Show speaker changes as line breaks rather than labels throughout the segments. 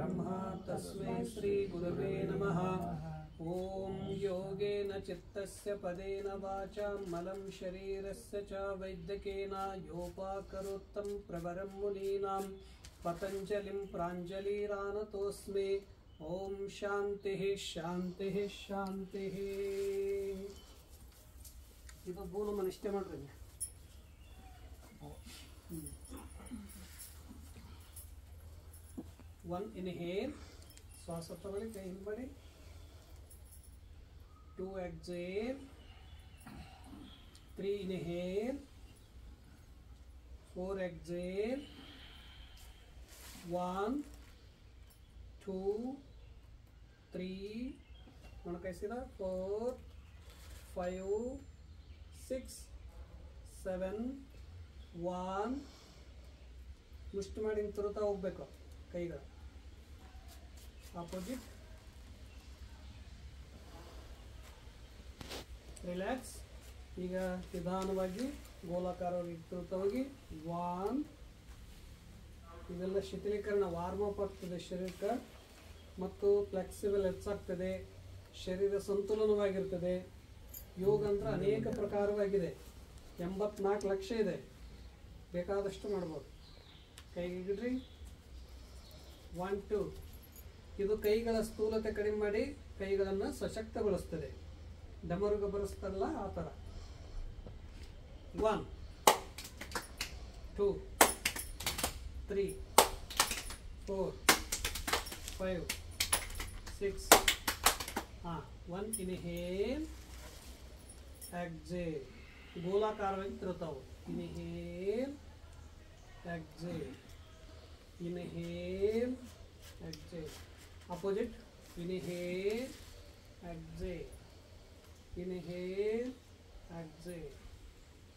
ब्रह्मा तस्मै श्री गुरवे नमः। ओम योगेन चित्तस्य पदेन वाचा मलं शरीरस्य च वैद्यकेन योपाकरोत्तं प्रवरं मुनीनां पतञ्जलिं प्राञ्जलिरानतोऽस्मि। ओम शांतिः शांतिः शांतिः। ಇದು ಬೋನಮ್ಮನ ಇಷ್ಟೇ ಮಾಡ್ರಿ. One inhale, ಶ್ವಾಸ ತಗೊಳ್ಳಿ, ಕೈ ಹಿಂಬಡಿ. 2 exhale, 3 inhale, 4 exhale, 1 2 3 ಮೊಣಕೈಸಿದ 4 5 6 7 1 ಮುಷ್ಟಿ ಮಾಡಿ ತುರುತ್ತಾ ಹೋಗ್ಬೇಕು ಕೈಗಳು ಆಪೋಸಿಟ್. ರಿಲ್ಯಾಕ್ಸ್. ಈಗ ನಿಧಾನವಾಗಿ ಗೋಲಾಕಾರವಾಗಿ ತುರುತ್ತಾ ಹೋಗಿ 1. ಇದೆಲ್ಲ ಶಿಥಿಲೀಕರಣ, ವಾರ್ಮಪ್ ಆಗ್ತದೆ ಶರೀರಕ್ಕೆ ಮತ್ತು ಫ್ಲೆಕ್ಸಿಬಲ್ ಹೆಚ್ಚಾಗ್ತದೆ, ಶರೀರ ಸಂತುಲನವಾಗಿರ್ತದೆ. ಯೋಗ ಅಂದ್ರೆ ಅನೇಕ ಪ್ರಕಾರವಾಗಿದೆ, 84 ಲಕ್ಷ ಇದೆ, ಬೇಕಾದಷ್ಟು ಮಾಡ್ಬೋದು. ಕೈಗಿಡ್ರಿ. 1 2. ಇದು ಕೈಗಳ ಸ್ಥೂಲತೆ ಕಡಿಮೆ ಮಾಡಿ ಕೈಗಳನ್ನು ಸಶಕ್ತಗೊಳಿಸ್ತದೆ, ಡಮರುಗ ಬರೆಸ್ತಾರಲ್ಲ ಆ ಥರ. 1 2 3 4 5 6. 1 inhale, exhale. ಗೋಲಾಕಾರವಾಗಿ ತಿರುತ್ತಾವು. Inhale, exhale, inhale, exhale. Opposite. Inhale, exhale, inhale, exhale,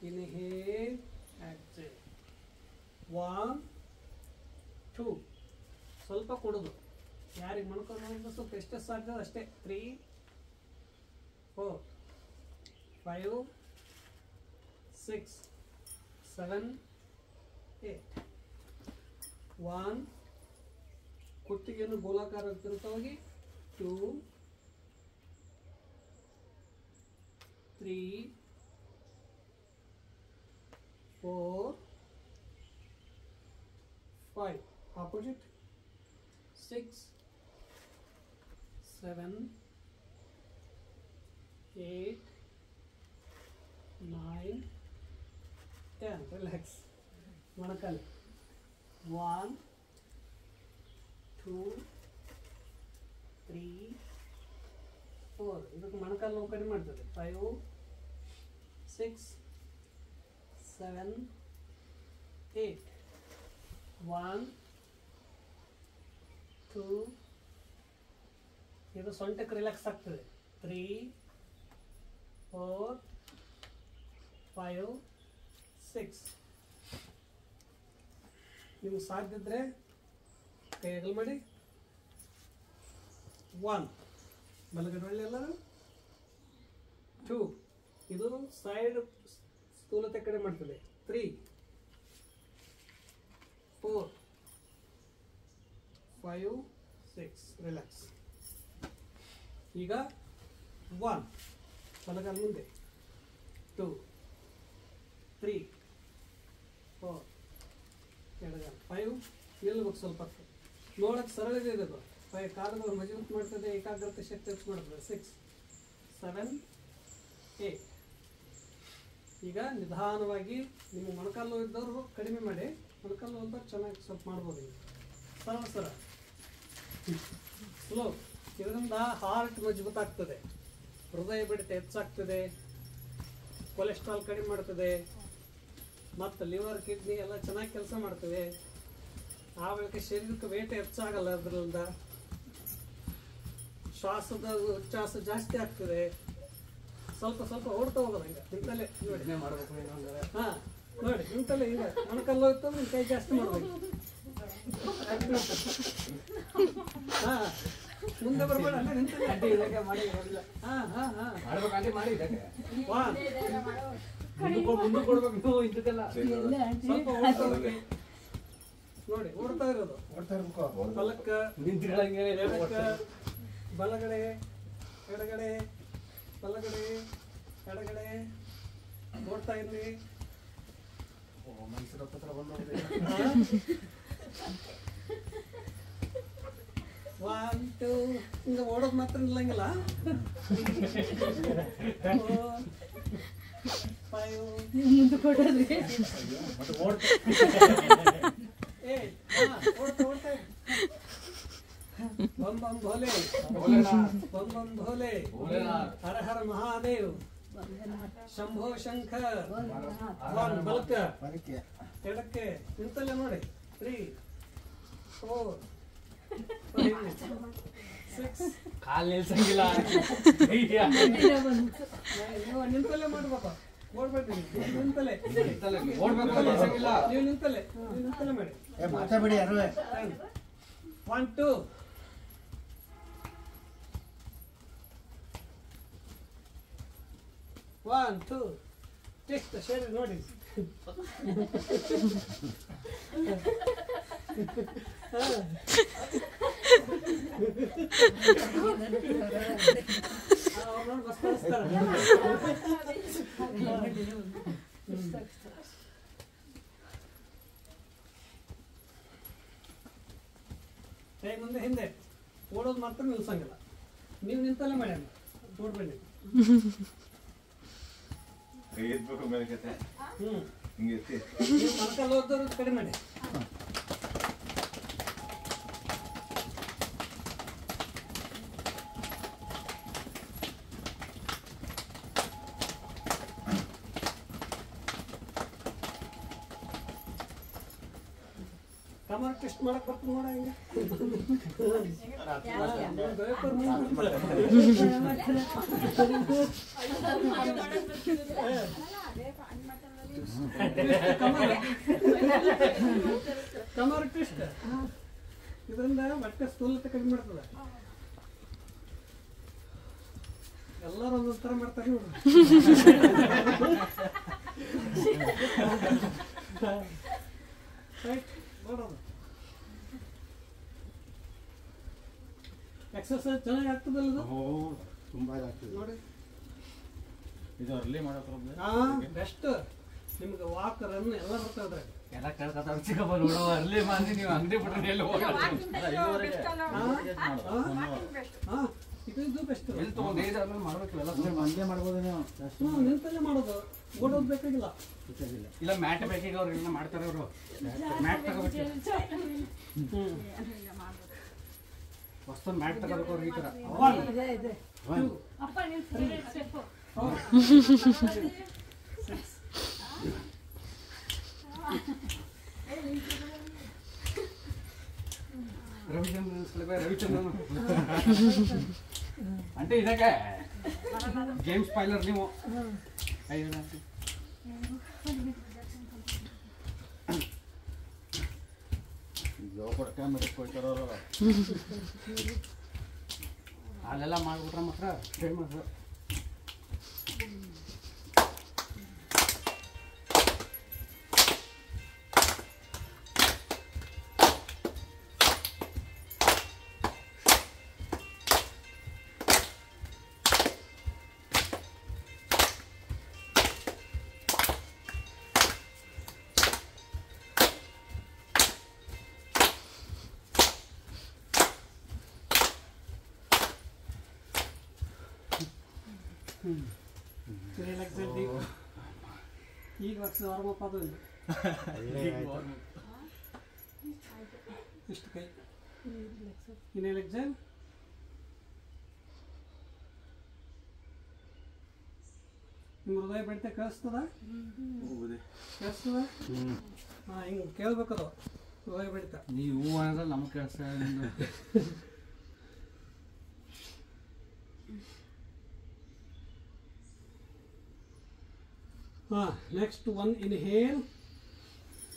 inhale, exhale. 1 2. ಸ್ವಲ್ಪ ಕೊಡೋದು, ಯಾರಿಗೆ ಮಣ್ಕೊಂಡು ಸ್ವಲ್ಪ ಎಷ್ಟು ಸಾಧ್ಯ ಅಷ್ಟೇ. 3 4 5 6 7 8. 1 ಕುತ್ತಿಗೆಯನ್ನು ಗೋಲಾಕಾರ ತಿರುತ್ತವಾಗಿ. 2 3 4 5. Opposite. 6 7 8 9 10. Relax. ಮೊಣಕಾಲು. 1 2 3 4. ಇದಕ್ಕೆ ಮೊಣಕಾಲು ನೋವು ಕಡಿಮೆ ಮಾಡ್ತದೆ. 5 6 7 8. 1 2. ಇದು ಸೊಂಟಕ್ಕೆ ರಿಲ್ಯಾಕ್ಸ್ ಆಗ್ತದೆ. 3 4 5 6. ನಿಮ್ಗೆ ಸಾಧ್ಯ ಇದ್ರೆ ಕೈ ಅಗಲ ಮಾಡಿ. 1 ಬಲಗಡೆ ಒಳ್ಳೆ ಎಲ್ಲರೂ. 2 ಇದು ಸೈಡ್ ಸ್ಥೂಲತೆ ಕಡೆ ಮಾಡ್ತದೆ. 3 4 5 6. ರಿಲ್ಯಾಕ್ಸ್. ಈಗ 1 ಬಲಗಾಲ ಮುಂದೆ. 2 3 4 ಎಡಗಾಲ. 5 ನಿಲ್ಲಬೇಕು ಸ್ವಲ್ಪ ಹೊತ್ತು. ನೋಡಕ್ಕೆ ಸರಳ ಇದೆ ಇದು. 5 ಕಾಲುಗಳು ಮಜಬೂತ್ ಮಾಡ್ತದೆ, ಏಕಾಗ್ರತೆ ಶಕ್ತಿ ಹೆಚ್ಚು ಮಾಡ್ತದೆ. 6 7 8. ಈಗ ನಿಧಾನವಾಗಿ ನಿಮ್ಮ ಮೊಣಕಾಲು ಇದ್ದವರು ಕಡಿಮೆ ಮಾಡಿ, ಮೊಣಕಾಲು ಅಂತ ಚೆನ್ನಾಗಿ ಸ್ವಲ್ಪ ಮಾಡ್ಬೋದು. ಸರಳ ಸರ ಸ್ಲೋ. ಇದರಿಂದ ಹಾರ್ಟ್ ಮಜಬೂತ್ ಆಗ್ತದೆ, ಹೃದಯ ಬಡಿತ ಹೆಚ್ಚಾಗ್ತದೆ, ಕೊಲೆಸ್ಟ್ರಾಲ್ ಕಡಿಮೆ ಮಾಡ್ತದೆ, ಮತ್ತು ಲಿವರ್ ಕಿಡ್ನಿ ಎಲ್ಲ ಚೆನ್ನಾಗಿ ಕೆಲಸ ಮಾಡ್ತದೆ. ಆ ಬಳಿಕ ಶರೀರಕ್ಕೆ ವೇಟ್ ಹೆಚ್ಚಾಗಲ್ಲ, ಅದರಿಂದ ಶ್ವಾಸದ ಉಚ್ಛ್ವಾಸ ಜಾಸ್ತಿ ಆಗ್ತದೆ. ಸ್ವಲ್ಪ ಸ್ವಲ್ಪ ಓಡ್ತಾ ಹೋಗೋದು. ಹಿಂಗೆ ನಿಂತಲ್ಲೇ ನೋಡಿ ಮಾಡಬೇಕು. ಹಾಂ ನೋಡಿ, ನಿಂತಲ್ಲೇ ಹಿಂಗೆ ಮೊಣಕಲ್ಲು ಹೋಯ್ತು ನಿಮ್ಮ ಕೈ ಜಾಸ್ತಿ ಮಾಡ್ಬೇಕು. ಹಾಂ ಮುಂದೆ ಬರ್ಬೇಡ, ಅಲ್ಲೇ ನಿಂತಲ್ಲೇ ಮಾಡಿ. ಹಾಂ ಹಾಂ ಹಾಂ ಮಾಡ್ಬೇಕಂటే ಮಾಡಿ. ಮುಂದೆ ಕೊಡ್ಬೇಕು ನೀವು. ಇದಕ್ಕೆಲ್ಲ ಸ್ವಲ್ಪ ಓಡ್ತಾ ಹೋಗ್ಬೇಕು. ನೋಡಿ ಓಡ್ತಾ ಇರೋದು. ಪಲಕ್ಕ ಎಡಕ್ಕ ಬಲಗಡೆ ಎಡಗಡೆ ಬಲಗಡೆ ಎಡಗಡೆ ಓಡ್ತಾ ಇರ್ಲಿ. ಒನ್ ಟೂ ಹಿಂಗ ಓಡೋದು ಮಾತ್ರ ನಿಲ್ಲಂಗಿಲ್ಲ. 4 5
ಮುಂದೆ ಕೊಡೋದು
ಓಡ್ತಾ बम बम भोले बम बम भोले हर हर महादेव शंभो शंकर वन बलक ಎಡಕ್ಕೆ ನಿಂತಲ್ಲೇ ನೋಡಿ. 3 4 5 6
ಕಾಲ್ ನಿಲ್ಸಂಗಿಲ್ಲ.
ನಿಂತಲ್ಲೇ ಮಾಡ್ಬೇಕು. ಓಡ್ಬೇಡ್ರಿ ನಿಂತಲ್ಲೇ
ಓಡ್ಬೇಕು ನಿಲ್ಸಂಗಿಲ್ಲ.
ನೀವು ನಿಂತಲ್ಲೇ ಮಾಡಿ.
ಮಾತಾಡ್ಬೇಡಿ ಯಾರು.
1 2 1 2 ಟೆಸ್ಟ್ ಶೇರ್ ನೋಡಿ. ಅವ್ರು ಬಸ್ ಕಳಿಸ್ತಾರೆ. ಕೈ ಮುಂದೆ ಹಿಂದೆ ಓಡೋದು ಮಾತ್ರ ನಿಲ್ಸಂಗಿಲ್ಲ. ನೀವು ನಿಂತಲ್ಲೇ ಮಾಡ್ಯಾನ ನೋಡ್ಬೇಡಿ. ನೀವು ಮಲ್ಕಲ್ಲಿ ಹೋದವ್ರು ಕಡಿಮೆ ಮಾಡಿ. ಕಮರ್ ಟೆಸ್ಟ್ ಮಾಡಕ್ ಬರ್ತದೆ ನೋಡ ಹಿಂಗೆ. ಕಮರ್ ಟೆಸ್ಟ್ ಇದರಿಂದ ಹೊಟ್ಟೆ ಸ್ಥೂಲತೆ ಕಡಿಮೆ ಮಾಡ್ತದೆ. ಎಲ್ಲರೂ ಒಂದೊಂದು ಥರ ಮಾಡ್ತಾರೆ ನೋಡ್ರಿ. ಎಕ್ಸರ್ಸೈಸ್ ಚೆನ್ನಾಗಿ ಆಗ್ತದಲ್ಲ
ತುಂಬಾ ಆಗ್ತದೆ
ನೋಡಿ.
ಇದು ಅರ್ಲಿ ಮಾಡೋ
ಬೆಸ್ಟ್. ನಿಮ್ಗೆ ವಾಕ್ ರನ್ ಎಲ್ಲ ಬರ್ತದೆ.
ಎಲ್ಲ ಕೇಳ್ಕೊತಾರ ಚಿಕ್ಕಪ್ಪ ನೋಡೋ ಅರ್ಲಿ ಮಾಡಿ ನೀವು ಅಂಗಡಿ ಬಿಟ್ರೆ ಎಲ್ಲಿ ಹೋಗಲ್ಲ.
ಇದು ಬೆಸ್ಟ್.
ಎಲ್ಲಿ ತಗೊಂಡು ಆದ್ಮೇಲೆ ಮಾಡ್ಬೇಕು ಎಲ್ಲ.
ಮಂದೇ ಮಾಡ್ಬೋದು ನೀವು.
ನಿಂತಲ್ಲೇ ಮಾಡೋದು. ಓಡೋದು ಬೇಕಾಗಿಲ್ಲ.
ಇಲ್ಲ ಮ್ಯಾಟ್ ಬೇಕೀಗ ಅವ್ರಿಗೆಲ್ಲ ಮಾಡ್ತಾರೆ ಅವರು. ಮ್ಯಾಟ್ ತಗೋಬೇಕು. ಹೊಸದೊಂದು ಮ್ಯಾಟ್ ತಗೋಬೇಕು ಅವ್ರಿಗೆ ಈ ಥರ.
ಅಪ್ಪ ನೀವು 3 ಸ್ಟೆಪ್
రవిచంద్రన్ అంటే ఇదాకే గేమ్ స్పాయిలర్ ನೀವು ಅಲ್ಲೆಲ್ಲ ಮಾಡ್ಬಿಟ್ರೆ ಮಾತ್ರ ಫೇಮಸ್.
ಈಗ ವರ್ಷ ವಾರ್ಮಪ್ ಅದು ಇಷ್ಟು ಕೈ ಇನ್ನೇನು ಎಕ್ಸಾಮ್ ನಿಮ್ಮ ಹೃದಯ ಬಡಿತ ಕೇಳಿಸ್ತದ ಕೇಳಿಸ್ತದ? ಹಾಂ ಹಿಂಗೆ ಕೇಳ್ಬೇಕದು ಹೃದಯ ಬಡಿತ.
ನೀವು ಅಂದ್ರೆ ನಮ್ಗೆ ಕೆಲಸ
ಹಾಂ ನೆಕ್ಸ್ಟ್ 1 ಇನ್ಹೇಲ್.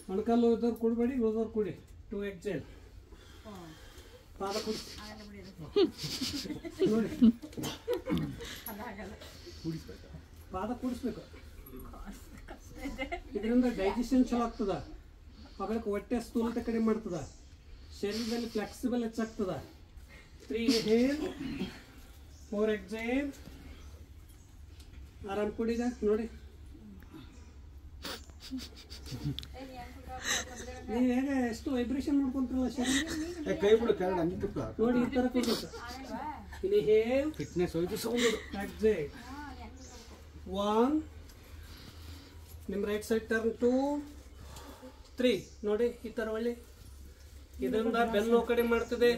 ಮೊಣಕಾಲು ಇದ್ದವ್ರು ಕುಡಬೇಡಿ, ಉಳಿದವ್ರು ಕುಡಿ. 2 ಎಕ್ಸೇಲ್. ಪಾದ ಕುಡಿಸಿ ನೋಡಿ. ಪಾದ ಕುಡಿಸ್ಬೇಕು. ಇದರಿಂದ ಡೈಜೆಷನ್ ಚಲೋ ಆಗ್ತದ. ಆಮೇಲೆ ಹೊಟ್ಟೆ ಸ್ಥೂಲತೆ ಕಡಿಮೆ ಮಾಡ್ತದ, ಶರೀರದಲ್ಲಿ ಫ್ಲೆಕ್ಸಿಬಲ್ ಹೆಚ್ಚಾಗ್ತದ. 3 ಇನ್ಹೇಲ್ 4 ಎಕ್ಸೇಲ್. ಆರಾಮ್ ಕುಡಿದ ನೋಡಿ. ನೀವು ಹೇಗೆ ಎಷ್ಟು ವೈಬ್ರೇಷನ್ ಮಾಡ್ಕೊಂತೀರಲ್ಲ ಶರೀರ,
ಕೈ ಬಿಡು ಕೆಳಗೆ ಹಂಗೆ ಬಿಟ್ಟು
ನೋಡಿ ಈ ಥರ ಕೊಡ್ಬೇಕು. ಇನ್ಹೇಲ್
ಫಿಟ್ನೆಸ್ ಹೋಯ್ತು ಸೌಂಡ್.
ಎಕ್ಸೇಲ್. 1. ನಿಮ್ಮ ರೈಟ್ ಸೈಡ್ ಟರ್ನ್ 2 3 ನೋಡಿ ಈ ಥರ ಒಳ್ಳೆ. ಇದರಿಂದ ಬೆನ್ನು ಕಡಿಮೆ ಮಾಡ್ತದೆ,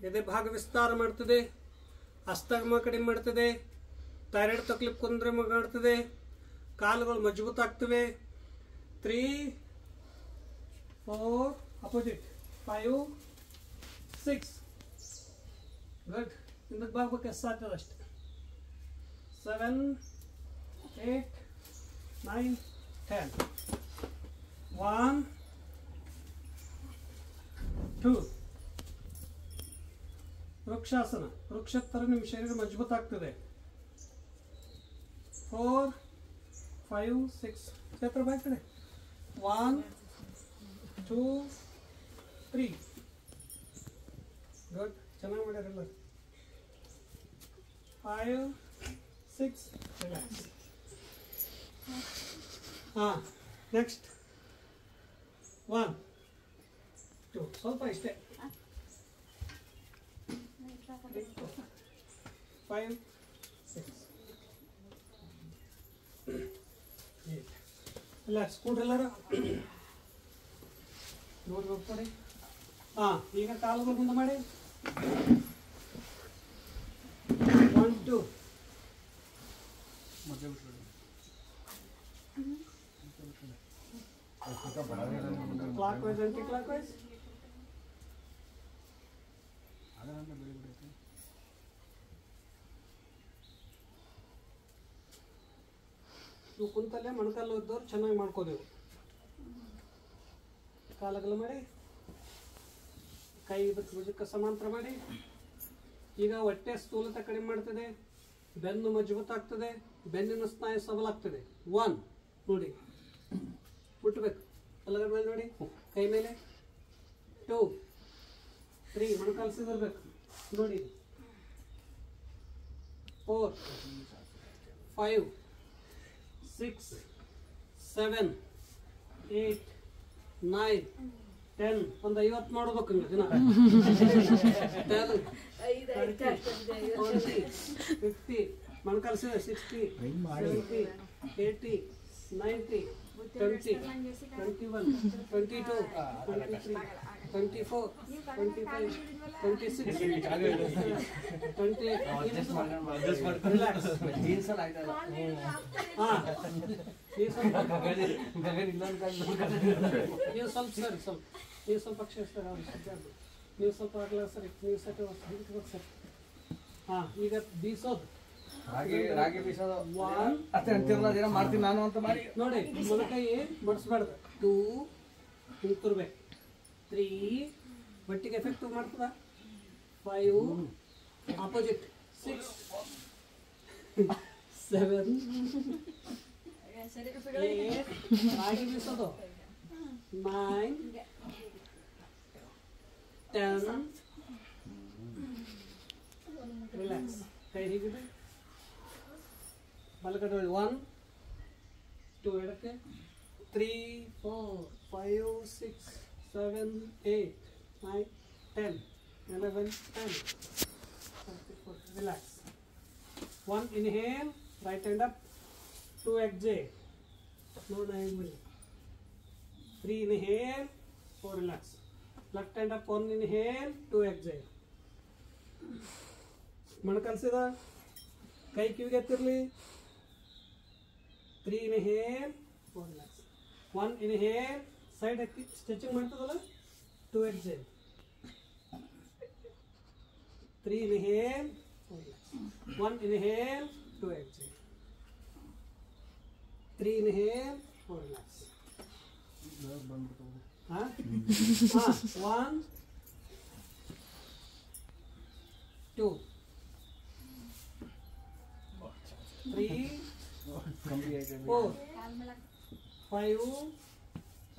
ಎದೆ ಭಾಗ ವಿಸ್ತಾರ ಮಾಡ್ತದೆ, ಅಸ್ತಮ ಕಡಿಮೆ ಮಾಡ್ತದೆ, ಥೈರಾಯ್ಡ್ ತಕ್ಲೀಫ್ ಕೊಂದ್ರೆ ಮಾಡ್ತದೆ, ಕಾಲುಗಳು ಮಜಬೂತ್ ಆಗ್ತವೆ. 3 4 ಅಪೋಸಿಟ್ 5 6 ಗುಡ್. ಹಿಂದಕ್ಕೆ ಬಾಗ್ಬೇಕು ಎಷ್ಟು ಆಗ್ತದೆ ಅಷ್ಟೆ. 7 8 9 10. 1 2. ವೃಕ್ಷಾಸನ. ವೃಕ್ಷದ ಥರ ನಿಮ್ಮ ಶರೀರ ಮಜಬೂತ್ ಆಗ್ತದೆ. 4 5 6 ಚೇತ್ರ ಬಾಯ್ ಕಡೆ. 1 2 3 ಗುಡ್. ಚೆನ್ನಾಗಿ ಮಾಡ್ಯಾರಲ್ಲ. 5 6 ರಿಲ್ಯಾಕ್ಸ್. ಹಾಂ ನೆಕ್ಸ್ಟ್ 1 2 ಸ್ವಲ್ಪ ಇಷ್ಟೇ. 5 6 8 ರಿಲ್ಯಾಕ್ಸ್. ಕೂಡ್ರೆಲ್ಲಾರ ನೋಡಿ ಹೋಗ್ಕೊಡಿ. ಹಾಂ ಈಗ ಕಾಲುಗಳು ಮುಂದೆ ಮಾಡಿ. 1 2 clockwise anticlockwise. ನೀವು ಕುಂತಲ್ಲೇ ಮೊಣಕಾಲು ಇದ್ದವ್ರು ಚೆನ್ನಾಗಿ ಮಾಡ್ಕೋದೇವು. ಕಾಲಗಲ ಮಾಡಿ, ಕೈ ಇದಕ್ಕೆ ಭುಜಕ್ಕೆ ಸಮಾಂತರ ಮಾಡಿ. ಈಗ ಹೊಟ್ಟೆ ಸ್ಥೂಲತೆ ಕಡಿಮೆ ಮಾಡ್ತದೆ, ಬೆನ್ನು ಮಜಬೂತ್ ಆಗ್ತದೆ, ಬೆನ್ನಿನ ಸ್ನಾಯು ಸಬಲಾಗ್ತದೆ. 1 ನೋಡಿ ಮುಟ್ಟಬೇಕು, ಬಲಗಡೆ ಮೇಲೆ ನೋಡಿ, ಕೈ ಮೇಲೆ. 2 3 ಮೊಣಕಾಲು ಸಿಗಬೇಕು ನೋಡಿ. 4 5 6 7 8 9 10. ಒಂದು 50 ಮಾಡೋಬೇಕು ನೀವು ದಿನ. 10 20 50 ಮೊಣಕಾಲು ಸಿಗ. 60 70 80 90 20 21 22 23 24 25 26 28. ರಿಲ್ಯಾಕ್ಸ್. ಹಾಂ ನೀವು ಸ್ವಲ್ಪ ಸರಿ ಸ್ವಲ್ಪ ನೀವು ಸ್ವಲ್ಪ ಅಕ್ಷರ ನೀವು ಸ್ವಲ್ಪ ಆಗಲ್ಲ ಸರಿ. ನೀವು ಸರಿ ಸರಿ. ಹಾಂ ಈಗ ಬೀಸೋದು.
ರಾಗಿ ಬೀಸೋದು
1
ಅಷ್ಟೇ ಅಂತಿರಲ್ಲ, ದಿನ ಮಾಡ್ತೀನಿ ನಾನು ಅಂತ ಮಾಡಿ
ನೋಡಿ. ಮೊಣಕೈ ಬಡಿಸ್ಬಾರ್ದು. 2 ಹಿಂತಿರ್ಬೇಕು. 3 ಬಟ್ಟಿಗೆ ಎಫೆಕ್ಟ್ ಮಾಡ್ತದ. 5 ಆಪೋಸಿಟ್. 6 7 8 ರಾಗಿ ಬೀಸೋದು. 9 10 ರಿಲ್ಯಾಕ್ಸ್. ಕೈ ಹೀಗಿದೆ, ಬಲಗಡೆ 1 2 ಎಡಕ್ಕೆ. 3 4 5 6 7 8 9 10 11 10. Relax. 1 inhale, right hand up. 2 exhale. No diagonal. 3 inhale, 4 relax. Left hand up. 1 inhale, 2 exhale. ಮೊಣಕಲ್ಸಿದ ಕೈ ಕಿವಿಗೆ ಎತ್ತಿರಲಿ. 3 inhale, 4 relax. 1 inhale, ಸೈಡ್ ಹಾಕಿ stretching ಮಾಡ್ತದಲ್ಲ. 2 exhale. 3 inhale, 4 relax. 1 inhale, 2 exhale. 3 inhale, 4 relax. 1 2 3 4 5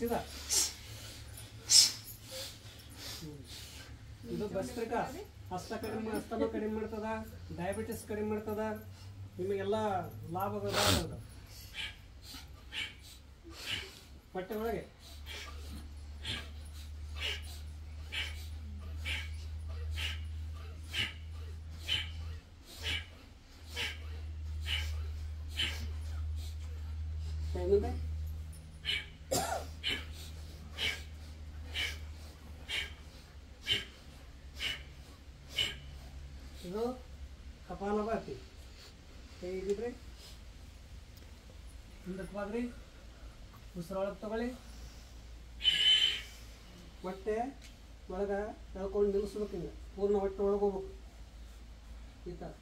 ಸೀದಾ. ಇದು ಭಸ್ತ್ರಿಕ ಹಸ್ತನೂ ಕಡಿಮೆ ಮಾಡ್ತದ, ಡಯಾಬಿಟಿಸ್ ಕಡಿಮೆ ಮಾಡ್ತದ, ನಿಮಗೆಲ್ಲ ಲಾಭಗಳು ಬರ್ತದ. ಹೊಟ್ಟೆ ಒಳಗೆ ಏನಿದೆ ಇದು ಕಪಾಲಭಾತಿ. ಹೇಗಿದ್ರಿ ಹಿಂದಕ್ಕೆ ಬಾಗ್ರಿ, ಉಸಿರೊಳಗೆ ತಗೊಳ್ಳಿ, ಹೊಟ್ಟೆ ಒಳಗೆ ಎಳ್ಕೊಂಡು ನಿಲ್ಲಿಸ್ಬೇಕು. ಹಿಂಗೆ ಪೂರ್ಣ ಹೊಟ್ಟೆ ಒಳಗೆ ಹೋಗ್ಬೇಕು. ಈ ಥರ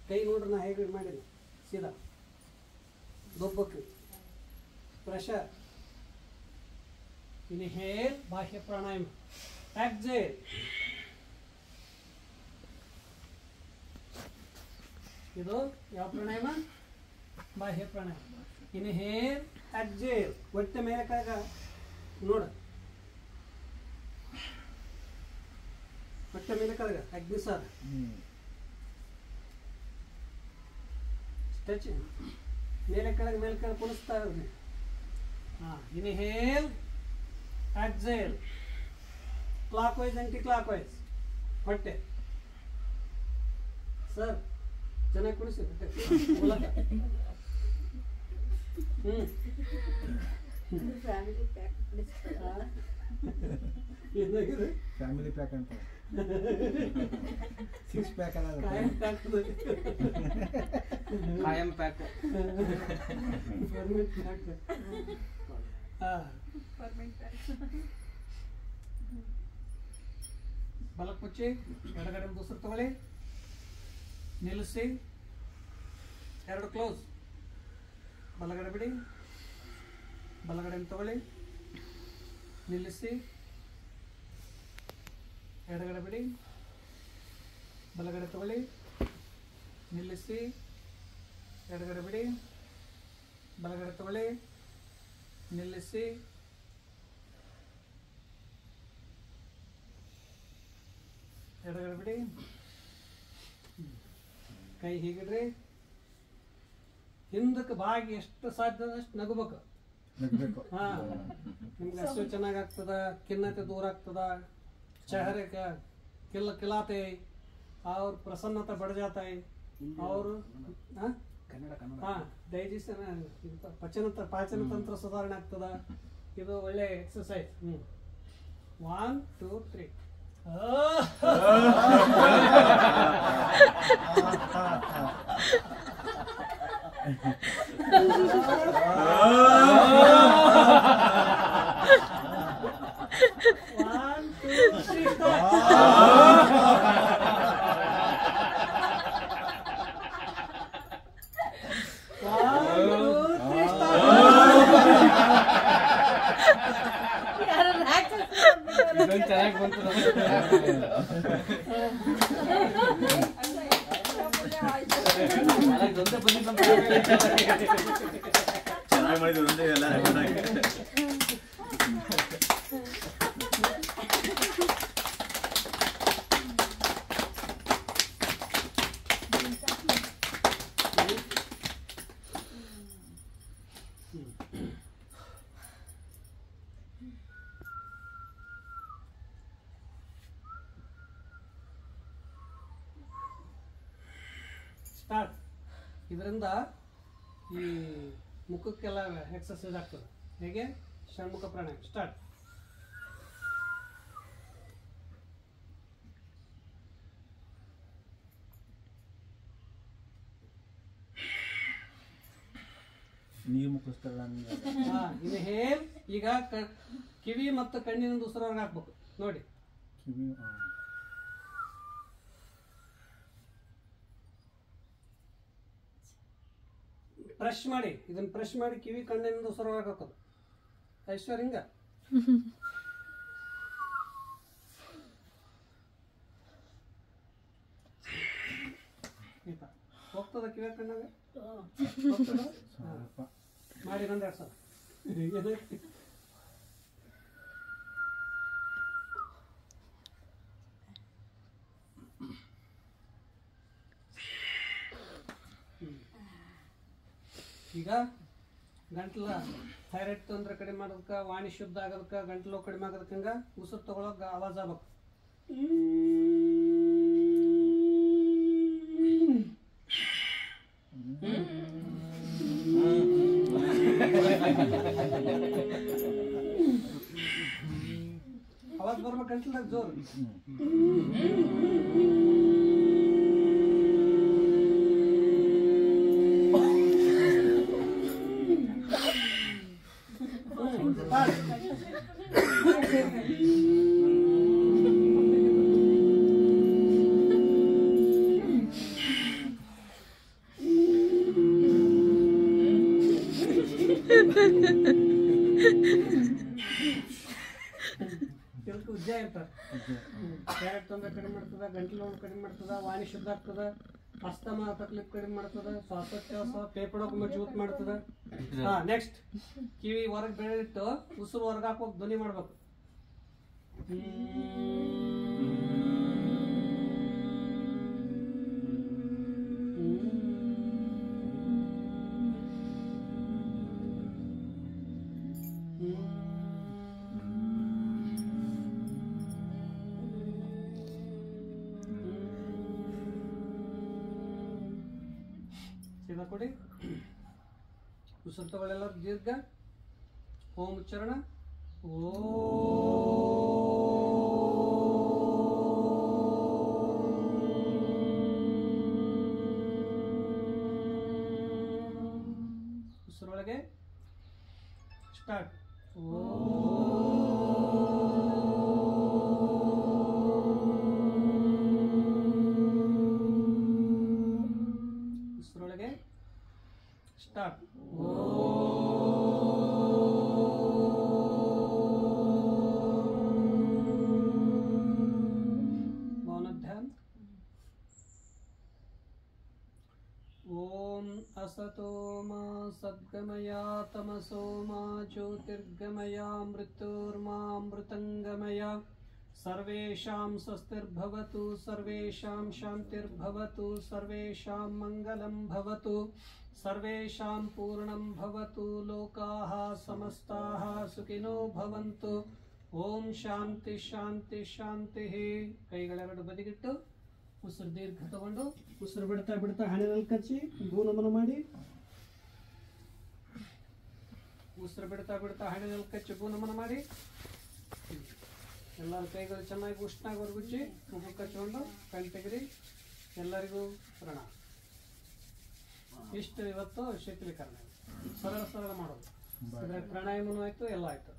ಕೈ ನೋಡ್ರಿ ನಾ ಹೇಗೆ ಮಾಡೀನಿ. ಸೀದಾ ದೊಬ್ಬಕ್ಕೆ ಪ್ರೆಷರ್. ಇನ್ಹೇಲ್ ಬಾಹ್ಯ ಪ್ರಾಣಾಯಾಮ. ಎಕ್ಸೇಲ್. ಇದು ಯಾವ ಪ್ರಾಣಾಯಾಮ? ಬಾಹ್ಯ ಪ್ರಾಣಾಯಾಮ. Inhale exhale. ಹೊಟ್ಟೆ ಮೇಲೆ ಕಾಗ ನೋಡ, ಹೊಟ್ಟೆ ಮೇಲೆ ಕರಗ ಅಗ್ನಿಸಾರ ಸ್ಟ್ರೆಚ್. ಮೇಲೆ ಕೆಳಗೆ ಮೇಲೆ ಕೆಳಗೆ ಕುಣಿಸ್ತಾ ಇರ್ರಿ. ಹಾಂ, inhale exhale. Clockwise anticlockwise. ಹೊಟ್ಟೆ ಸರ್ ಚೆನ್ನಾಗಿ ಕುಣಿಸಿ. ಮೂಲಕ ಏನಾಗಿದೆ?
ಫ್ಯಾಮಿಲಿ ಪ್ಯಾಕ್ ಅಂತ 6 ಪ್ಯಾಕ್ ಅಲ್ಲ,
ಕಾಯಂ ಪ್ಯಾಕ್.
ಕಾಯಂ ಪ್ಯಾಕ್.
ಬಲಕ್ಕೆ ಮುಚ್ಚಿ, ಎಡಗಡೆ ಉಸಿರು ತಗೊಳ್ಳಿ, ನಿಲ್ಲಿಸಿ, ಎರಡು ಕ್ಲೋಸ್. ಬಲಗಡೆ ಬಿಡಿ, ಬಲಗಡೆ ತಗೊಳ್ಳಿ, ನಿಲ್ಲಿಸಿ, ಎಡಗಡೆ ಬಿಡಿ, ಬಲಗಡೆ ತಗೊಳ್ಳಿ, ನಿಲ್ಲಿಸಿ, ಎಡಗಡೆ ಬಿಡಿ, ಬಲಗಡೆ ತಗೊಳ್ಳಿ, ನಿಲ್ಲಿಸಿ, ಎಡಗಡೆ ಬಿಡಿ. ಕೈ ಹೀಗಿಡ್ರಿ. ಹಿಂದಕ್ಕೆ ಬಾಗಿ ಎಷ್ಟು ಸಾಧ್ಯ ಅಷ್ಟು ನಗಬೇಕು. ಹಾ, ನಿಮ್ಗೆ ಹಸು ಚೆನ್ನಾಗಾಗ್ತದ, ಖಿನ್ನತೆ ದೂರ ಆಗ್ತದ, चेहरे का खिलाते और प्रसन्नता बढ़ जाता है और ಡೈಜೆಷನ್ ಪಾಚನ ತಂತ್ರ ಸುಧಾರಣೆ ಆಗ್ತದ. ಇದು ಒಳ್ಳೆ ಎಕ್ಸರ್ಸೈಸ್. 1 2 3.
ಚೆನ್ನಾಗಿ ಬಂತು.
ಚೆನ್ನಾಗಿ ಮಾಡಿದ್ರು ಎಲ್ಲ.
ಸ್ಟಾರ್ಟ್. ಇದರಿಂದ ಈ ಮುಖಕ್ಕೆಲ್ಲ ಎಕ್ಸರ್ಸೈಸ್ ಆಗ್ತದೆ. ಹೇಗೆ? ಷಣ್ಮುಖ ಪ್ರಾಣಾಯಾಮ. ಸ್ಟಾರ್ಟ್.
ನೀರು ಮುಖಿಸ್ತಾರಲ್ಲ.
ಇನ್ಹೇಲ್. ಈಗ ಕಿವಿ ಮತ್ತು ಕಣ್ಣಿನಿಂದ ಉಸಿರೊಳಗೆ ಹಾಕ್ಬೇಕು. ನೋಡಿ,
ಕಿವಿ
ಬ್ರಷ್ ಮಾಡಿ, ಇದನ್ನ ಬ್ರಷ್ ಮಾಡಿ ಕಿವಿ ಕಣ್ಣಿನಿಂದ ಉಸಿರೊಳಗೆ ಹಾಕೋದು. ಐಶ್ವರ್ಯ ಹಿಂಗ ಹೋಗ್ತದ ಕಿವಿ ಕಣ್ಣಾಗ ಮಾಡಿ ಒಂದೆರಡು ಸಲ. ಈಗ ಗಂಟ್ಲ ಥೈರಾಯ್ಡ್ ತೊಂದರೆ ಕಡಿಮೆ ಮಾಡೋದಕ್ಕೆ, ವಾಣಿ ಶುದ್ಧ ಆಗೋದಕ್ಕೆ, ಗಂಟ್ಲು ಕಡಿಮೆ ಆಗೋದಕ್ಕೆ ಹಂಗೆ ಉಸಿರು ತಗೊಳಕ್ಕೆ ಆವಾಜ್ ಆಗ್ಬೇಕು. ಆವಾಜ್ ಬರ್ಬೇಕು ಗಂಟ್ಲದಾಗ ಜೋರು. ಇದಕ್ಕೆ ಉಜ್ಜಾಯ ಅಂತಾರೆ. ಥೈರಾಯ್ಡ್ ತೊಂದರೆ ಕಡಿಮೆ ಮಾಡ್ತದ, ಗಂಟಲು ನೋವು ಕಡಿಮೆ ಮಾಡ್ತದ, ವಾಣಿ ಶುದ್ಧ ಆಗ್ತದ, ಅಸ್ತಮಾ ತಕ್ಲೀಫ್ ಕಡಿಮೆ ಮಾಡ್ತದ, ಶ್ವಾಸೋಚ್ಛ್ವಾಸ ಪೇಪಡೋಕ್ ಮಜಬೂತ್ ಮಾಡ್ತದ. ಹಾ, ನೆಕ್ಸ್ಟ್ ಕಿವಿ ಹೊರಗೆ ಬೆಳೆದಿಟ್ಟು ಉಸಿರು ಹೊರಗೆ ಹಾಕೋಕ್ ಧ್ವನಿ ಮಾಡ್ಬೇಕು. ಸೀದಾ ಕೊಡಿ. ಉಸಿರು ತಗೊಳ್ಳೆಲ್ಲ ದೀರ್ಘ. ಓಂ ಉಚ್ಚಾರಣ. ಉಸಿರೊಳಗೆ ಸ್ಟಾರ್ಟ್. ಉಸಿರೊಳಗೆ ಸ್ಟಾರ್ಟ್. ಮೌನಧ್ಯಾನ. ಓಂ असतो मा सद्गमय तमसो मा ज्योतिर्गमय मृत्युर्मामृतंगमय सर्वेषां स्वस्तिर्भवतु सर्वेषां शान्तिर्भवतु सर्वेषां मङ्गलं भवतु सर्वेषां पूर्णं भवतु लोकाः समस्ताः सुखिनो भवन्तु. ಓಂ ಶಾಂತಿ ಶಾಂತಿ ಶಾಂತಿ. ಕೈಗಳೆರಡು ಬದಿಗಿಟ್ಟು ಉಸಿರು ದೀರ್ಘ ತಗೊಂಡು ಉಸಿರು ಬಿಡ್ತಾ ಬಿಡ್ತಾ ಹಣೆನಲ್ಲಿ ಕಚ್ಚಿ ಭೂನಮನ ಮಾಡಿ. ಉಸಿರು ಬಿಡ್ತಾ ಬಿಡ್ತಾ ಹಣೆನಲ್ಲಿ ಕಚ್ಚಿ ಭೂನಮನ ಮಾಡಿ. ಎಲ್ಲರ ಕೈಗಳು ಚೆನ್ನಾಗಿ ಉಷ್ಣಾಗಿ ಹೊರಗುಚ್ಚಿ ಮುಖ ಕಚ್ಕೊಂಡು ಕಣ್ ತೆಗೆರಿ. ಎಲ್ಲರಿಗೂ ಪ್ರಣಾಮ. ಇಷ್ಟು ಇವತ್ತು ಶೀತಲೀಕರಣ ಸರಳ ಸರಳ ಮಾಡೋದು. ಇದ್ರಾಗ ಪ್ರಾಣಾಯಾಮನೂ ಆಯ್ತು, ಎಲ್ಲ ಆಯ್ತು.